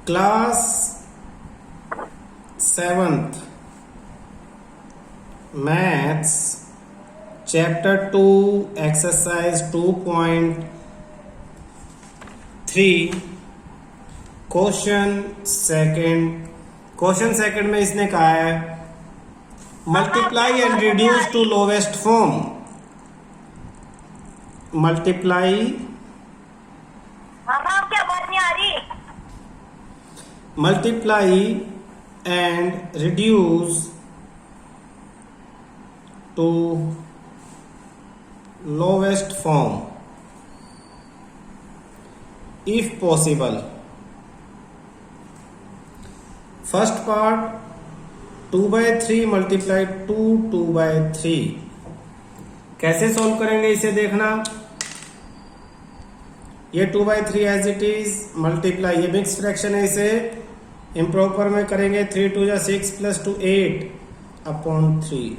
Class 7th maths chapter 2 exercise 2.3 question second में इसने कहा है multiply and reduce to lowest form. Multiply क्या बात नहीं आ रही। Multiply and reduce to lowest form if possible। First part 2/3 multiply 2/3 कैसे सोल्व करेंगे इसे देखना। ये 2/3 एज इट इज मल्टीप्लाई, ये मिक्स फ्रैक्शन है, इसे इम्प्रॉपर में करेंगे 3 2 जा 6 प्लस 2 8 अपॉन 3।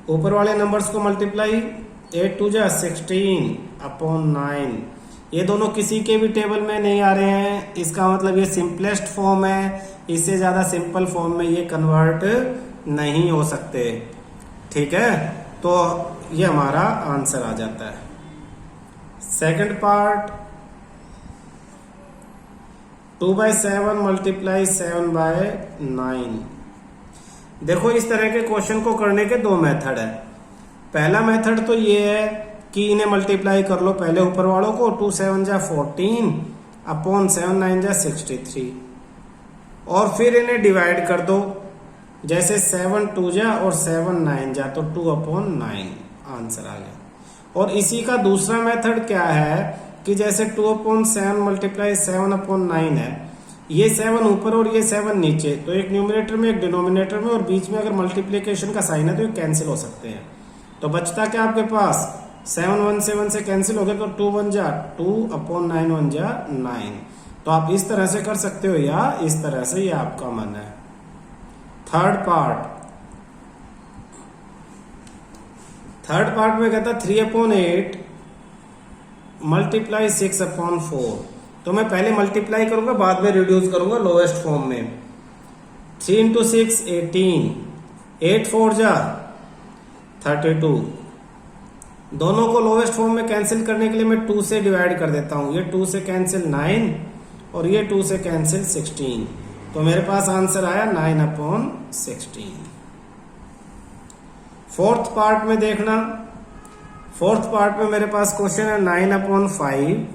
ऊपर वाले नंबर्स को मल्टीप्लाई 8 2 जा 16 अपॉन 9। ये दोनों किसी के भी टेबल में नहीं आ रहे हैं, इसका मतलब ये सिंपलेस्ट फॉर्म है, इससे ज्यादा सिंपल फॉर्म में ये कन्वर्ट नहीं हो सकते। ठीक है, तो ये हमारा आंसर आ जाता है। Second part 2/7 multiply 7/9। देखो इस तरह के क्वेश्चन को करने के दो मेथड है। पहला मेथड तो ये है कि इन्हें मल्टीप्लाई कर लो पहले ऊपर वालों को, 2 7 जा 14 अपॉन 7 9 जा 63, और फिर इन्हें डिवाइड कर दो, जैसे 7 2 जा और 7 9 जा तो 2 अपॉन 9 आंसर आ गया। और इसी का दूसरा मेथड क्या है कि जैसे 2 अपॉन 7 मल्टीप्लाई 7 अपॉन 9 है, ये 7 ऊपर और ये 7 नीचे, तो एक न्यूमिनेटर में एक डिनोमिनेटर में और बीच में अगर मल्टीप्लीकेशन का साइन है तो ये कैंसिल हो सकते हैं। तो बचता क्या आपके पास 7 1 7 से कैंसिल हो गया, तो 2 1 जा 2 अपॉन 9 1 जा 9। तो आप इस तरह से कर सकते हो या इस तरह से, ये आपका मन है। थर्ड पार्ट में कहता 3 अपॉन 8 मल्टीप्लाई 6 अपॉन 4। तो मैं पहले मल्टीप्लाई करूंगा बाद में रिड्यूस करूंगा लोवेस्ट फॉर्म में। 3 इंटू 6 18, 8 4 जा 32। दोनों को लोवेस्ट फॉर्म में कैंसिल करने के लिए मैं 2 से डिवाइड कर देता हूं। ये 2 से कैंसिल 9 और ये 2 से कैंसिल 16, तो मेरे पास आंसर आया 9 अपॉन 16। फोर्थ पार्ट में देखना, फोर्थ पार्ट में मेरे पास क्वेश्चन है 9 अपॉन 5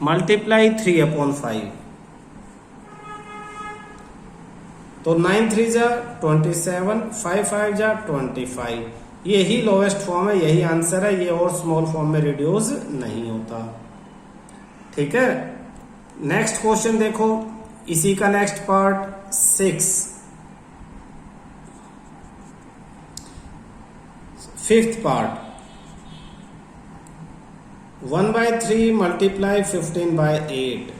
मल्टीप्लाई 3 अपॉन 5। तो 9 3 जा 27, 5 5 जा 25। यही लोवेस्ट फॉर्म है, यही आंसर है, ये और स्मॉल फॉर्म में रिड्यूस नहीं होता। ठीक है, नेक्स्ट क्वेश्चन देखो, इसी का next part 6 fifth part 1/3 multiply 15/8।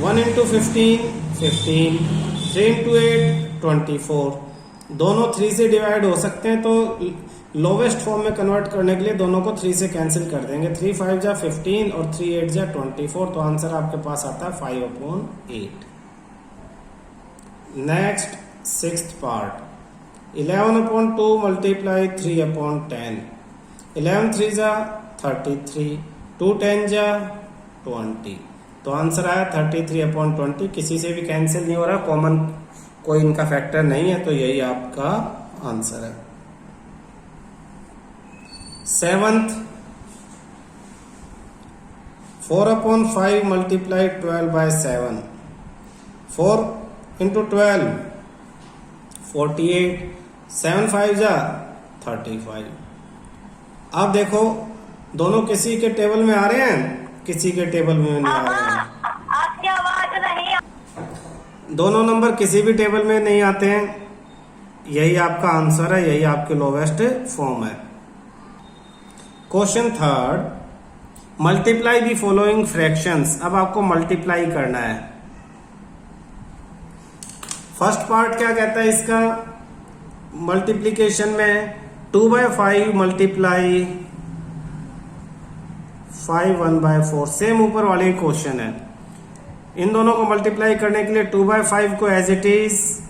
1 into 15 15, 3 into 8 24। दोनों 3 से डिवाइड हो सकते हैं, तो लोवेस्ट फॉर्म में कन्वर्ट करने के लिए दोनों को 3 से कैंसिल कर देंगे। 3 5 जा 15 और 3 8 जा 24, तो आंसर आपके पास आता है 5 upon 8। Next sixth part 11 upon 2 multiply 3 upon 10। 11 3 जा 33, 2 10 जा 20, तो आंसर आया 33 अपॉन 20। किसी से भी कैंसिल नहीं हो रहा, कॉमन कोई इनका फैक्टर नहीं है, तो यही आपका आंसर है। Seventh 4 upon 5 multiply 12/7। 4 इंटू 12 48, 7 5 जा 35। अब देखो दोनों किसी के टेबल में आ रहे हैं, किसी के टेबल में नहीं आ रहे हैं। आपकी आवाज नहीं। दोनों नंबर किसी भी टेबल में नहीं आते हैं, यही आपका आंसर है, यही आपके लोवेस्ट फॉर्म है। Question third multiply the following fractions. अब आपको मल्टीप्लाई करना है। फर्स्ट पार्ट क्या कहता है इसका, मल्टीप्लीकेशन में 2/5 मल्टीप्लाई 5 1/4, सेम ऊपर वाले क्वेश्चन है। इन दोनों को मल्टीप्लाई करने के लिए 2/5 को एज इट इज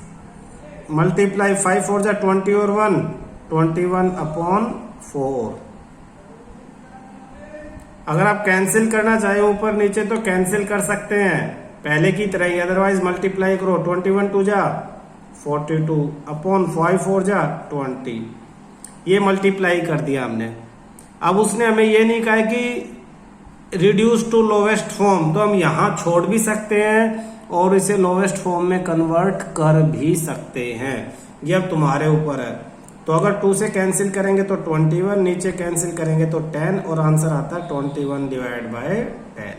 मल्टीप्लाई 5 4 जा 20 और 1 21/4। अगर आप कैंसिल करना चाहे ऊपर नीचे तो कैंसिल कर सकते हैं पहले की तरह ही, अदरवाइज मल्टीप्लाई करो 21 2 जा 42/5 4 जा 20। ये मल्टीप्लाई कर दिया हमने। अब उसने हमें ये नहीं कहा कि रिड्यूस टू लोवेस्ट फॉर्म, तो हम यहां छोड़ भी सकते हैं और इसे लोवेस्ट फॉर्म में कन्वर्ट कर भी सकते हैं। ये अब तुम्हारे ऊपर है। तो अगर 2 से कैंसिल करेंगे तो 21, नीचे कैंसिल करेंगे तो 10 और आंसर आता है 21/10।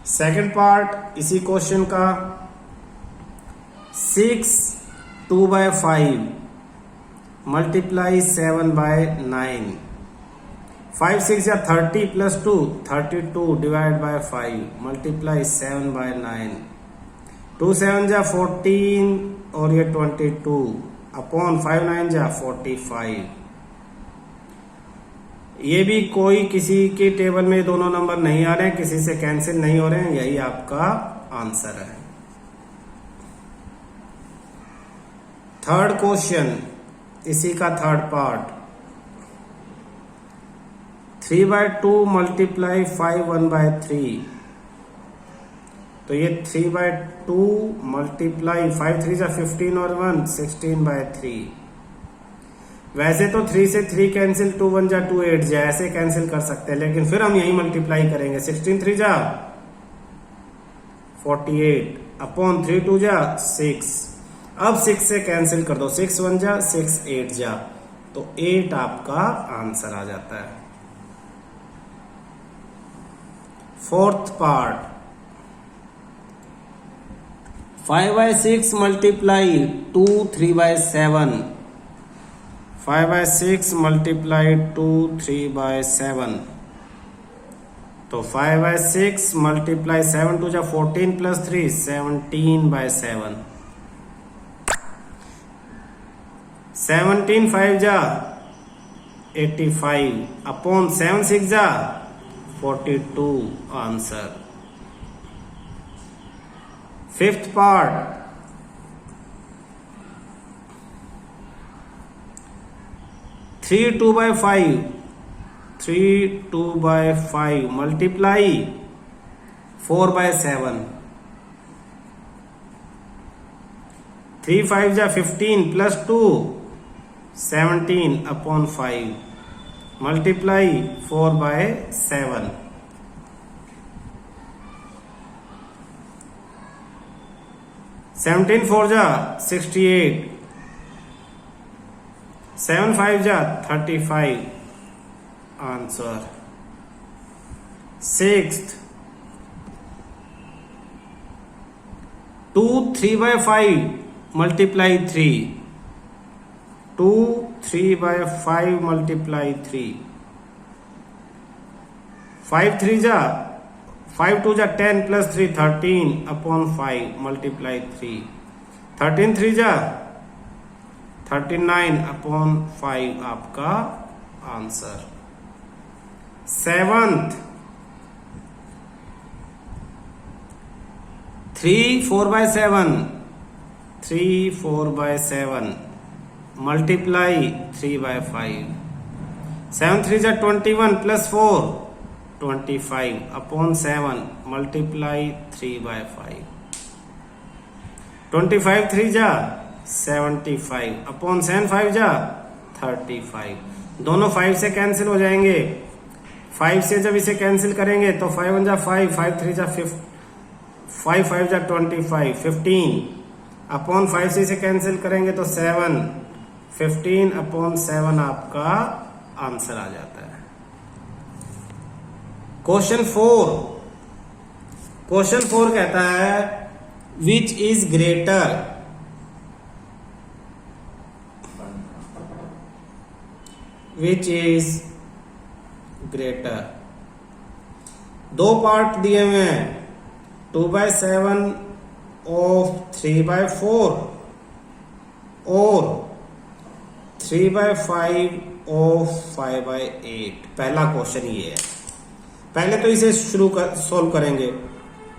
सेकंड पार्ट इसी क्वेश्चन का 6 2/5 मल्टीप्लाई 7/9। 5 6 या 30 प्लस 2 32/5 मल्टीप्लाई 7/9। 2 7 जा 14 और ये 22/5 9 जा 45। ये भी कोई किसी के टेबल में दोनों नंबर नहीं आ रहे हैं, किसी से कैंसिल नहीं हो रहे हैं, यही आपका आंसर है। थर्ड क्वेश्चन इसी का थर्ड पार्ट 3/2 मल्टीप्लाई 5 1/3। तो ये 3/2 मल्टीप्लाई 5 3 जा 15 और 1 16/3। वैसे तो 3 से 3 कैंसिल 2 1 जा 2 8 जा ऐसे कैंसिल कर सकते हैं, लेकिन फिर हम यही मल्टीप्लाई करेंगे 16 3 जा 48/3 2 जा 6। अब 6 से कैंसिल कर दो 6 1 जा 6 8 जा, तो 8 आपका आंसर आ जाता है। Fourth part 5/6 multiply 2 3/7। 5/6 मल्टीप्लाई 2 3/7। तो 5/6 मल्टीप्लाई 7 2 जा 14 प्लस 3 17/7। 17 5 जा 85/7 6 जा 42 आंसर। Fifth part 3 2/5 3 2/5 multiply 4/7। 3 5 जा 15 प्लस 2 17/5 मल्टीप्लाई 4/7। 17 4 जा 68। 7 5 जा 35 आंसर। Sixth 2 3/5 multiply 3। 2 3/5 मल्टीप्लाई 3। 5 3 जा 5 2 जा 10 प्लस 3 13/5 मल्टीप्लाई 3। 13 3 जा 39/5 आपका आंसर। Seventh 3 4/7 3 4/7 multiply 3/5। 7 3 जा 21 प्लस 4 25/7 मल्टीप्लाई 3/5। 25 3 जा 75/7 5 जा 35। दोनों 5 से कैंसिल हो जाएंगे। 5 से जब इसे कैंसिल करेंगे तो 5 1 जा 5 5 3 जा 5 5 जा 25 15/5 से इसे कैंसिल करेंगे तो 7 15/7 आपका आंसर आ जाता है। क्वेश्चन 4 कहता है which is greater. Which is greater. दो पार्ट दिए हुए हैं 2/7 ऑफ 3/4 और 3/5 ऑफ 5/8। पहला क्वेश्चन ये है। पहले तो इसे सोल्व करेंगे।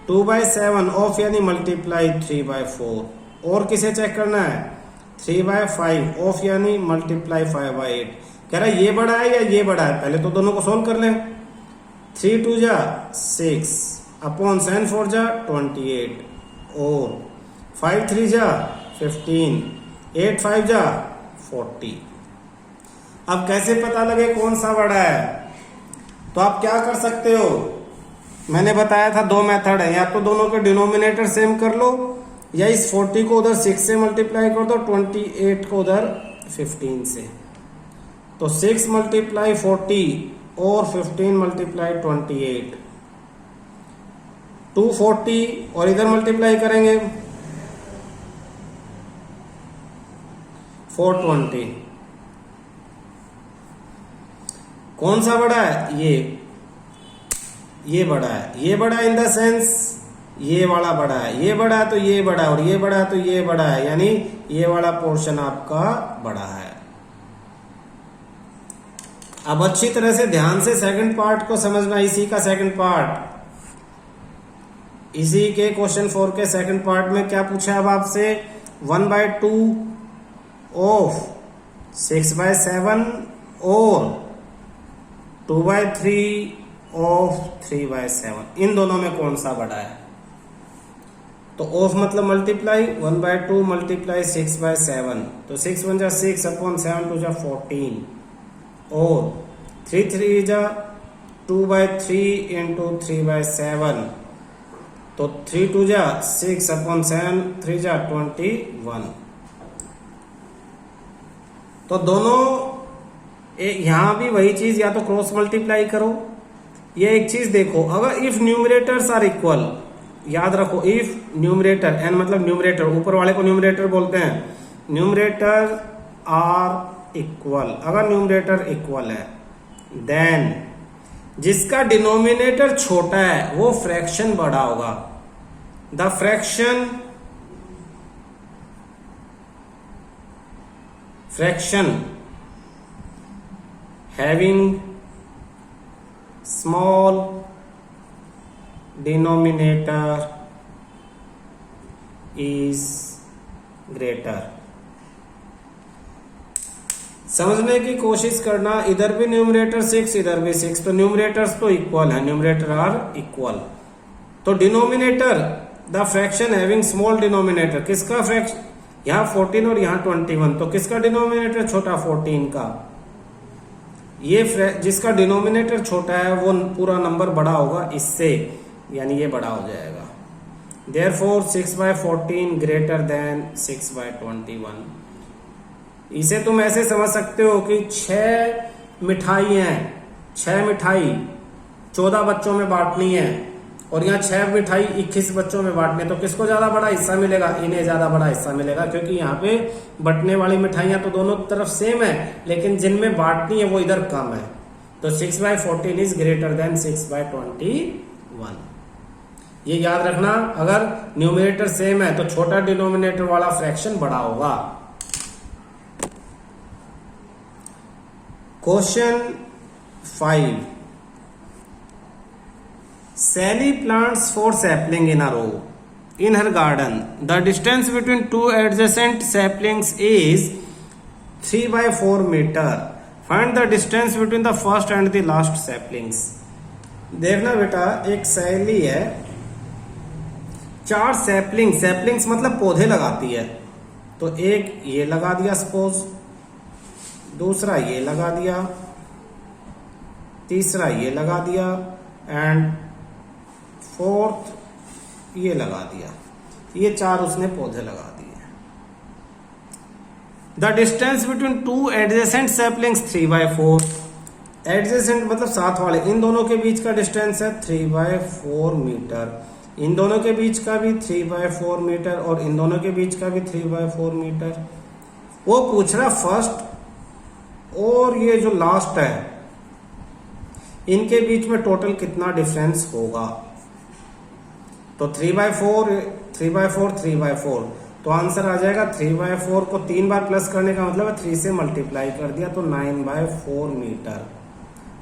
2/7 ऑफ यानी मल्टीप्लाई 3/4। और किसे चेक करना है? 3/5 ऑफ यानी मल्टीप्लाई 5/8। कह रहा है ये बड़ा है या ये बड़ा है, पहले तो दोनों को सोल्व कर लें। 3 2 जा 6 अपॉन 7 4 जा 28 और 5 3 जा 15 8 5 जा 40। अब कैसे पता लगे कौन सा बड़ा है? तो आप क्या कर सकते हो, मैंने बताया था दो मेथड है, या तो दोनों के डिनोमिनेटर सेम कर लो या इस 40 को उधर 6 से मल्टीप्लाई कर दो, 28 को उधर 15 से। तो 6 मल्टीप्लाई 40 और 15 मल्टीप्लाई 28, 240 और इधर मल्टीप्लाई करेंगे 420। कौन सा बड़ा है? ये बड़ा है। ये बड़ा इन द सेंस ये वाला बड़ा है, ये बड़ा है तो ये बड़ा है, और ये बड़ा है तो ये बड़ा है, यानी ये वाला पोर्शन आपका बड़ा है। अब अच्छी तरह से ध्यान से सेकंड पार्ट को समझना, इसी का सेकंड पार्ट, इसी के क्वेश्चन 4 के सेकंड पार्ट में क्या पूछा अब आपसे? 1/2 ऑफ 6/7 और 2/3 ऑफ 3/7, इन दोनों में कौन सा बड़ा है? तो ऑफ मतलब मल्टीप्लाई, 1/2 मल्टीप्लाई 6/7, तो 6 1 जा 6 अपॉन 7 2 जा 14 और 3 3 जा 2/3 इंटू 3/7, तो 3 2 जा 6 अपॉन 7 3 जा 21। तो दोनों यहां भी वही चीज, या तो क्रॉस मल्टीप्लाई करो। ये एक चीज देखो, अगर इफ न्यूमरेटर्स आर इक्वल, याद रखो इफ न्यूमरेटर, एन मतलब न्यूमरेटर, ऊपर वाले को न्यूमरेटर बोलते हैं, न्यूमरेटर आर इक्वल, अगर न्यूमरेटर इक्वल है देन जिसका डिनोमिनेटर छोटा है वो फ्रैक्शन बड़ा होगा। The fraction having small denominator is greater। समझने की कोशिश करना, इधर भी न्यूमरेटर 6 इधर भी 6, तो न्यूमरेटर्स तो इक्वल है, न्यूमरेटर आर इक्वल। तो denominator the fraction having small denominator, किसका फ्रैक्शन? यहां 14 और यहां 21, तो किसका डिनोमिनेटर छोटा? 14 का। ये जिसका डिनोमिनेटर छोटा है वो पूरा नंबर बड़ा होगा इससे, यानी ये बड़ा हो जाएगा। Therefore 6/14 greater than 6/21। इसे तुम ऐसे समझ सकते हो कि 6 मिठाई हैं, 6 मिठाई 14 बच्चों में बांटनी है, और यहाँ 6 मिठाई 21 बच्चों में बांटनी है, तो किसको ज्यादा बड़ा हिस्सा मिलेगा? इन्हें ज्यादा बड़ा हिस्सा मिलेगा, क्योंकि यहाँ पे बंटने वाली मिठाइयां तो दोनों तरफ सेम है, लेकिन जिनमें बांटनी है वो इधर कम है। तो 6/14 इज ग्रेटर देन 6/21। ये याद रखना, अगर न्यूमरेटर सेम है तो छोटा डिनोमिनेटर वाला फ्रैक्शन बड़ा होगा। Question 5, Sally plants 4 saplings in a row in her garden. The distance between 2 adjacent saplings is 3/4 meter. Find the distance between the first and the last saplings. देखना बेटा, एक सैली है, 4 सैपलिंग्स मतलब पौधे लगाती है। तो एक ये लगा दिया सपोज, दूसरा ये लगा दिया, तीसरा ये लगा दिया एंड फोर्थ ये लगा दिया। ये 4 उसने पौधे लगा दिए। The distance between 2 adjacent saplings 3/4। Adjacent मतलब साथ वाले, इन दोनों के बीच का डिस्टेंस है 3/4 मीटर, इन दोनों के बीच का भी 3/4 मीटर और इन दोनों के बीच का भी 3/4 मीटर। वो पूछ रहा फर्स्ट और ये जो लास्ट है इनके बीच में टोटल कितना डिफरेंस होगा। तो 3/4 तो आंसर आ जाएगा 3/4 को 3 बार प्लस करने का मतलब है 3 से मल्टीप्लाई कर दिया तो 9/4 मीटर।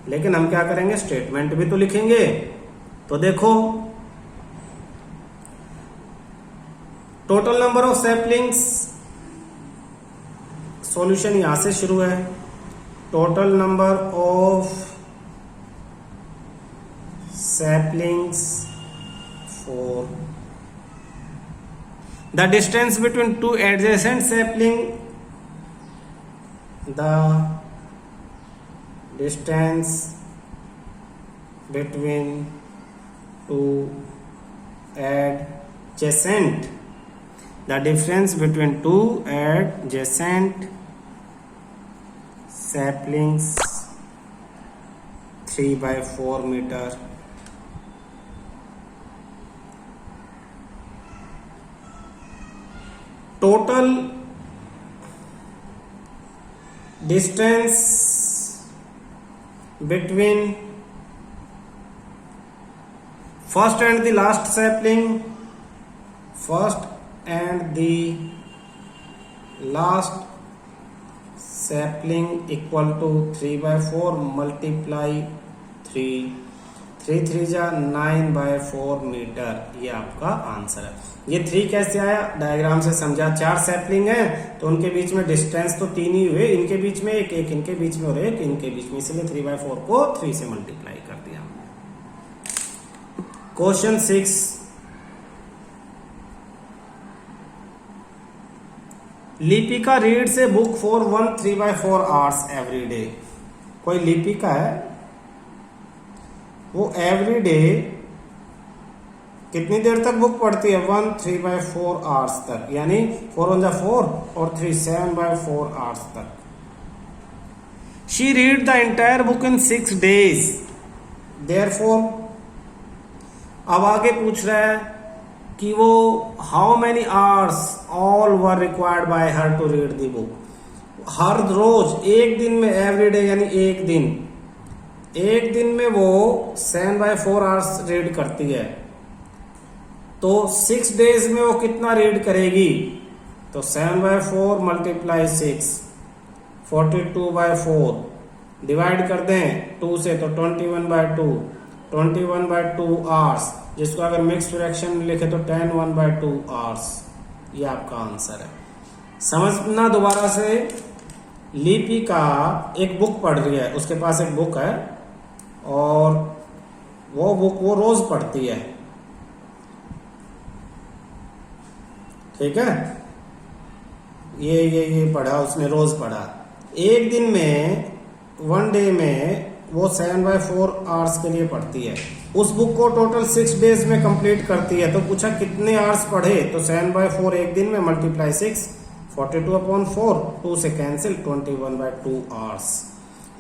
लेकिन हम क्या करेंगे, स्टेटमेंट भी तो लिखेंगे। तो देखो total number of saplings, solution यहां से शुरू है। Total number of saplings 4, the distance between two adjacent sapling, the distance between two adjacent, the difference between two adjacent saplings 3/4 meter, total distance between first and the last sapling, first and the last sapling equal to 3/4 multiply 3, 3 3 जा 9/4 metre. ये आपका answer है। ये 3 कैसे आया, diagram से समझा। 4 sapling है तो उनके बीच में डिस्टेंस तो 3 ही हुए, इनके बीच में एक, एक इनके बीच में और एक इनके बीच में, इसलिए 3/4 को 3 से मल्टीप्लाई कर दिया। Question 6, Lipika reads a book for 3/4 hours every day. कोई लिपिका है, वो एवरी डे कितनी देर तक बुक पढ़ती है, 3/4 आवर्स तक, यानी 4 1 4 और 3 7/4 आवर्स तक। She read the entire book in 6 days, therefore अब आगे पूछ रहा है कि वो how many hours all were required by her to read the book. हर रोज एक दिन में, एवरी डे यानी एक दिन में वो 7/4 आवर्स रीड करती है, तो 6 days में वो कितना रीड करेगी, तो 7/4 मल्टीप्लाई 6, 42/4 डिवाइड कर दें 2 से तो 21/2, 21/2 आवर्स, जिसको अगर मिक्स फ्रैक्शन में लिखे तो 10/2 आवर्स। ये आपका आंसर है। समझना दोबारा से, लिपिका एक बुक पढ़ रही है, उसके पास एक बुक है और वो बुक वो रोज पढ़ती है, ठीक है। ये पढ़ा उसने, रोज पढ़ा। एक दिन में, 1 डे में वो 7/4 आवर्स के लिए पढ़ती है। उस बुक को टोटल 6 days में कंप्लीट करती है, तो पूछा कितने आवर्स पढ़े, तो 7/4 एक दिन में मल्टीप्लाई 6, 42/4, 2 से कैंसिल, 21/2 आवर्स।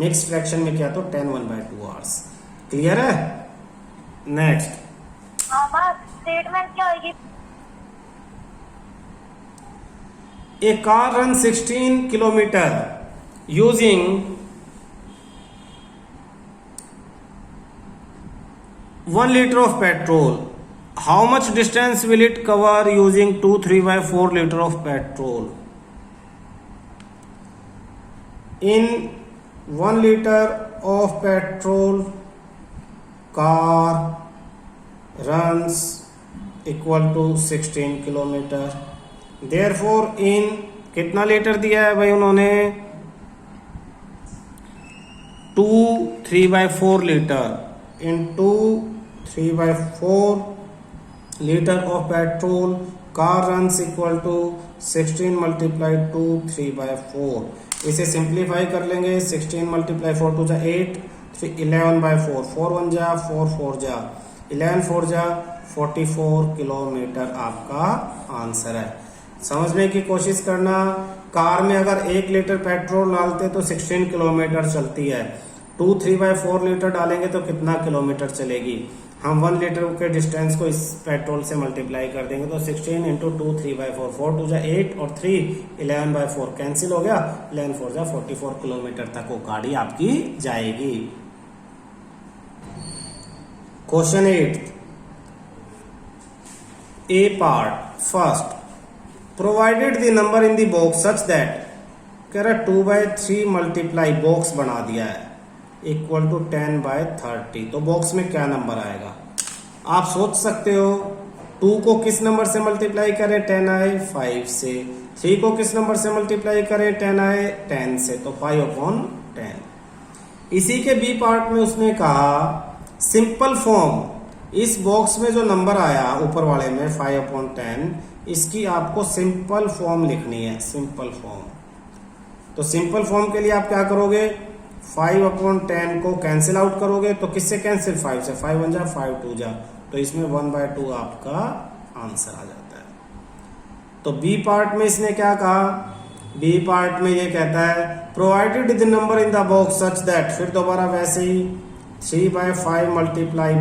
मिक्स फ्रैक्शन में क्या, तो 10/2 आवर्स। क्लियर है। नेक्स्ट स्टेटमेंट क्या होगी? A car run 16 kilometre using 1 liter of petrol. How much distance will it cover using 2 3/4 liter of petrol? In 1 liter of petrol, car runs equal to 16 kilometer. Therefore, in कितना litre दिया है भाई उन्होंने, 2 3/4 litre into 3/4 liter of petrol, car runs equal to 16 multiplied 2 3/4। इसे simplify कर लेंगे, 16 multiply 4 2 जा 8, 11/4, 4 1 जा 4 4 जा 11 4 जा 44 किलोमीटर आपका आंसर है। समझने की कोशिश करना, कार में अगर 1 लीटर पेट्रोल डालते तो 16 किलोमीटर चलती है, 2 3/4 लीटर डालेंगे तो कितना किलोमीटर चलेगी। हम 1 लीटर के डिस्टेंस को इस पेट्रोल से मल्टीप्लाई कर देंगे तो 16 इंटू 2 3/4, 4 2 जा 8 और 3 11/4 कैंसिल हो गया, 11 4 जा 44 किलोमीटर तक वो गाड़ी आपकी जाएगी। Question 8, A part first, provided the number in the box such that, कह रहा 2/3 मल्टीप्लाई बॉक्स बना दिया है इक्वल टू 10/30, तो बॉक्स में क्या नंबर आएगा। आप सोच सकते हो 2 को किस नंबर से मल्टीप्लाई करें 10 आए 5 से, 3 को किस नंबर से मल्टीप्लाई करें 10 आए 10 से, तो 5/10। इसी के बी पार्ट में उसने कहा सिंपल फॉर्म, इस बॉक्स में जो नंबर आया ऊपर वाले में 5/10, इसकी आपको सिंपल फॉर्म लिखनी है, सिंपल फॉर्म। तो सिंपल फॉर्म के लिए आप क्या करोगे, 5/10 को कैंसिल आउट करोगे, तो किससे कैंसिल, 5 से, 5 1 जा 5 2 जा, तो इसमें 1/2 आपका आंसर आ जाता है। तो बी पार्ट में इसने क्या कहा, बी पार्ट में ये कहता है provided the number in the box such that, फिर दोबारा वैसे ही 3/5 मल्टीप्लाई